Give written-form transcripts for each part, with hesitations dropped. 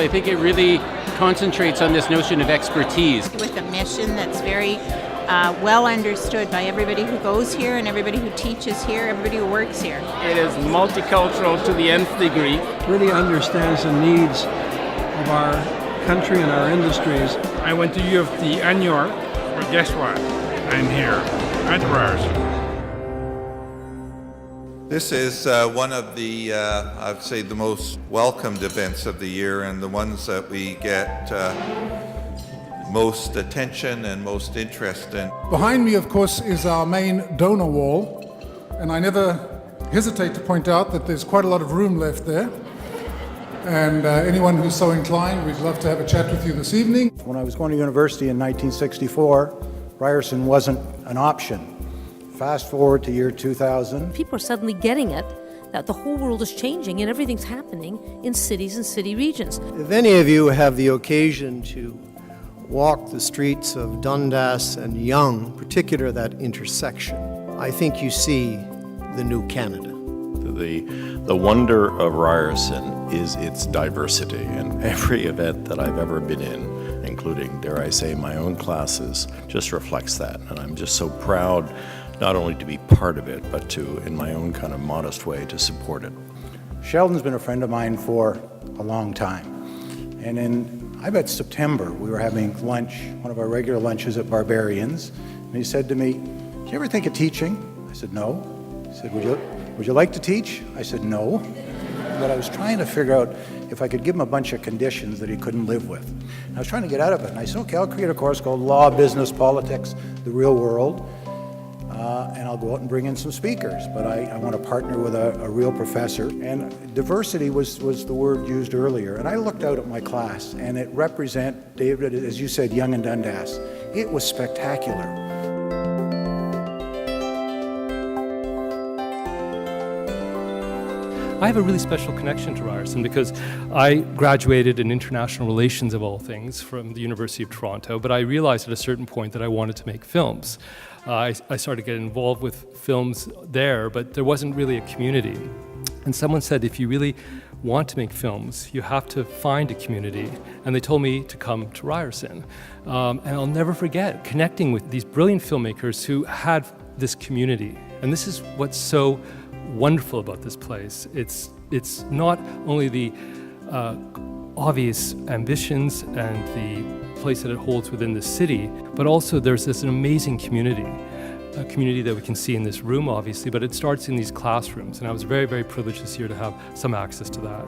I think it really concentrates on this notion of expertise. With a mission that's very well understood by everybody who goes here and everybody who teaches here, everybody who works here. It is multicultural to the nth degree. Really understands the needs of our country and our industries. I went to U of T and New York, but guess what? I'm here at Ryerson. This is one of the, I'd say, the most welcomed events of the year and the ones that we get most attention and most interest in. Behind me, of course, is our main donor wall, and I never hesitate to point out that there's quite a lot of room left there. And anyone who's so inclined, we'd love to have a chat with you this evening. When I was going to university in 1964, Ryerson wasn't an option. Fast forward to year 2000. People are suddenly getting it, that the whole world is changing and everything's happening in cities and city regions. If any of you have the occasion to walk the streets of Dundas and Yonge, particularly that intersection, I think you see the new Canada. The wonder of Ryerson is its diversity, and every event that I've ever been in, including, dare I say, my own classes, just reflects that. And I'm just so proud not only to be part of it, but to, in my own kind of modest way, to support it. Sheldon's been a friend of mine for a long time. And in, I bet September, we were having lunch, one of our regular lunches at Barbarians, and he said to me, "Do you ever think of teaching?" I said, "No." He said, Would you like to teach?" I said, "No." But I was trying to figure out if I could give him a bunch of conditions that he couldn't live with. And I was trying to get out of it. And I said, "Okay, I'll create a course called Law, Business, Politics, the Real World. And I'll go out and bring in some speakers. But I want to partner with a real professor." And diversity was the word used earlier. And I looked out at my class, and it represent, David, as you said, Yonge and Dundas. It was spectacular. I have a really special connection to Ryerson because I graduated in international relations, of all things, from the University of Toronto, but I realized at a certain point that I wanted to make films. I started getting involved with films there, but there wasn't really a community. And someone said, if you really want to make films, you have to find a community. And they told me to come to Ryerson. And I'll never forget connecting with these brilliant filmmakers who had this community. And this is what's so wonderful about this place. It's not only the obvious ambitions and the place that it holds within the city, but also there's this amazing community, a community that we can see in this room, obviously, but it starts in these classrooms. And I was very, very privileged this year to have some access to that.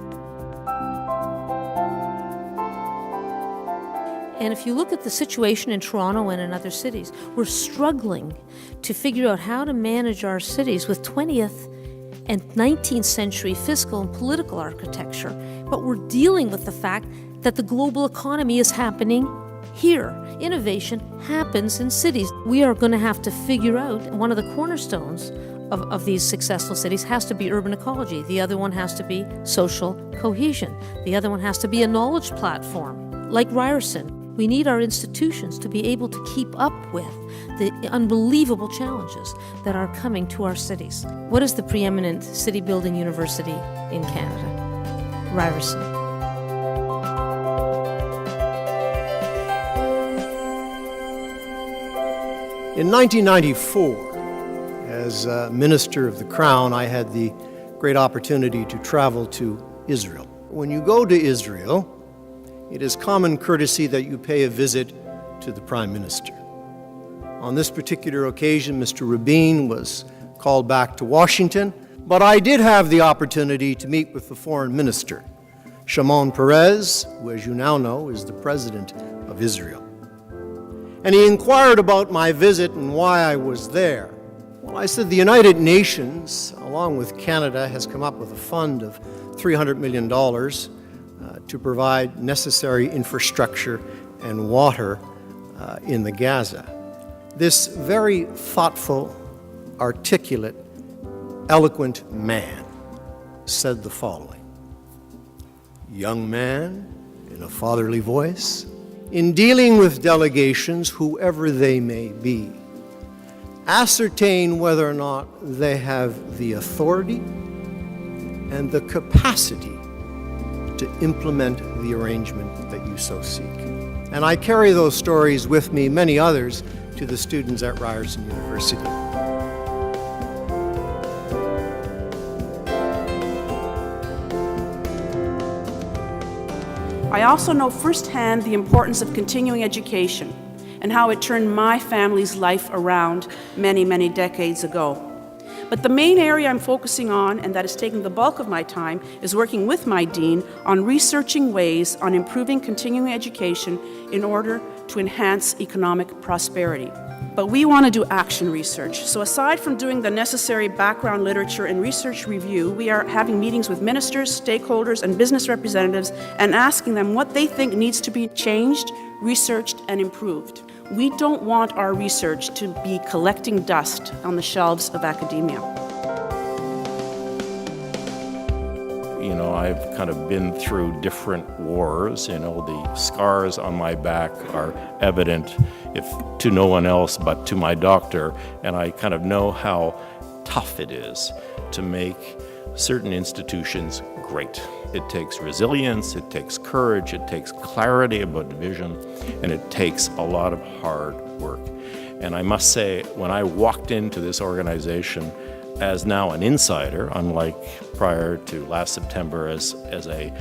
And if you look at the situation in Toronto and in other cities, we're struggling to figure out how to manage our cities with 20th and 19th century fiscal and political architecture. But we're dealing with the fact that the global economy is happening here. Innovation happens in cities. We are going to have to figure out, one of the cornerstones of these successful cities has to be urban ecology. The other one has to be social cohesion. The other one has to be a knowledge platform. Like Ryerson, we need our institutions to be able to keep up with the unbelievable challenges that are coming to our cities. What is the preeminent city building university in Canada? Ryerson. In 1994, as Minister of the Crown, I had the great opportunity to travel to Israel. When you go to Israel, it is common courtesy that you pay a visit to the Prime Minister. On this particular occasion, Mr. Rabin was called back to Washington, but I did have the opportunity to meet with the Foreign Minister, Shimon Peres, who, as you now know, is the President of Israel. And he inquired about my visit and why I was there. Well, I said the United Nations, along with Canada, has come up with a fund of $300 million to provide necessary infrastructure and water in the Gaza. This very thoughtful, articulate, eloquent man said the following: "Young man," in a fatherly voice, "in dealing with delegations, whoever they may be, ascertain whether or not they have the authority and the capacity to implement the arrangement that you so seek. And I carry those stories with me, many others, to the students at Ryerson University. I also know firsthand the importance of continuing education and how it turned my family's life around many, many decades ago. But the main area I'm focusing on, and that is taking the bulk of my time, is working with my dean on researching ways on improving continuing education in order to enhance economic prosperity. But we want to do action research. So aside from doing the necessary background literature and research review, we are having meetings with ministers, stakeholders, and business representatives and asking them what they think needs to be changed, researched, and improved. We don't want our research to be collecting dust on the shelves of academia. You know, I've kind of been through different wars. You know, the scars on my back are evident, if to no one else but to my doctor, and I kind of know how tough it is to make certain institutions great. It takes resilience, it takes courage, it takes clarity about vision, and it takes a lot of hard work. And I must say, when I walked into this organization as now an insider, unlike prior to last September as a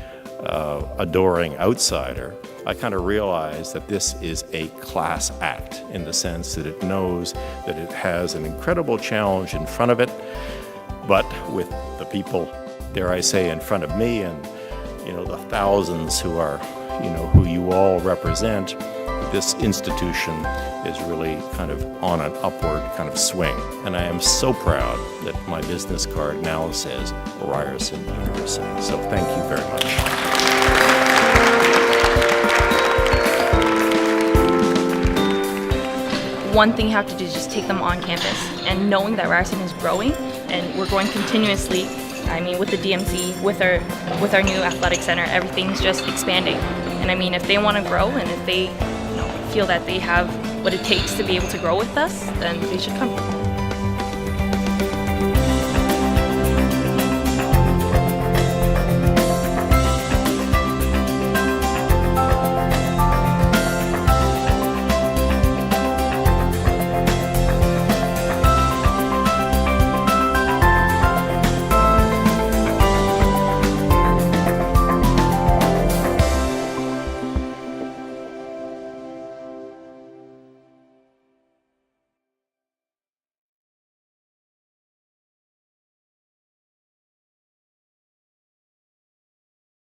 adoring outsider, I kind of realized that this is a class act in the sense that it knows that it has an incredible challenge in front of it, but with the people, dare I say, in front of me and, you know, the thousands who are, you know, who you all represent, this institution is really kind of on an upward kind of swing. And I am so proud that my business card now says Ryerson University. So thank you very much. One thing you have to do is just take them on campus, and knowing that Ryerson is growing and we're growing continuously. I mean, with the DMZ, with our new athletic center, everything's just expanding. And I mean, if they want to grow and if they feel that they have what it takes to be able to grow with us, then they should come.